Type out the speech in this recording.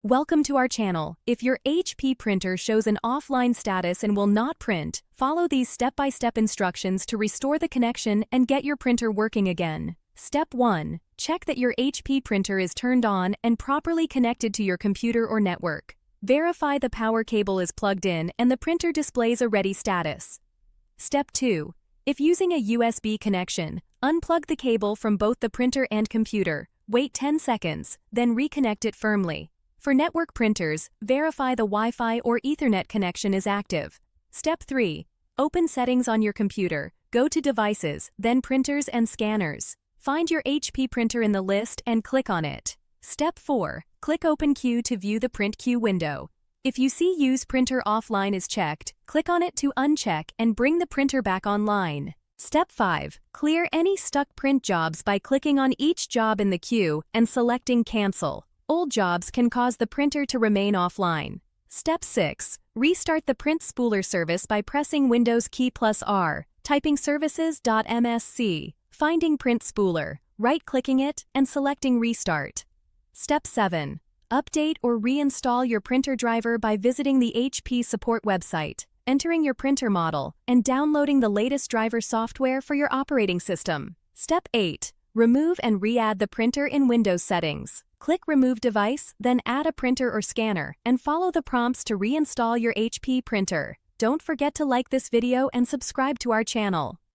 Welcome to our channel. If your HP printer shows an offline status and will not print, follow these step-by-step instructions to restore the connection and get your printer working again. Step 1. Check that your HP printer is turned on and properly connected to your computer or network. Verify the power cable is plugged in and the printer displays a ready status. Step 2. If using a USB connection, unplug the cable from both the printer and computer. Wait 10 seconds, then reconnect it firmly. For network printers, verify the Wi-Fi or Ethernet connection is active. Step 3. Open Settings on your computer. Go to Devices, then Printers and Scanners. Find your HP printer in the list and click on it. Step 4. Click Open Queue to view the Print Queue window. If you see Use Printer Offline is checked, click on it to uncheck and bring the printer back online. Step 5. Clear any stuck print jobs by clicking on each job in the queue and selecting Cancel. Old jobs can cause the printer to remain offline. Step 6. Restart the print spooler service by pressing Windows key plus R, typing services.msc, finding print spooler, right-clicking it, and selecting Restart. Step 7. Update or reinstall your printer driver by visiting the HP support website, entering your printer model, and downloading the latest driver software for your operating system. Step 8. Remove and re-add the printer in Windows settings. Click Remove Device, then add a printer or scanner, and follow the prompts to reinstall your HP printer. Don't forget to like this video and subscribe to our channel.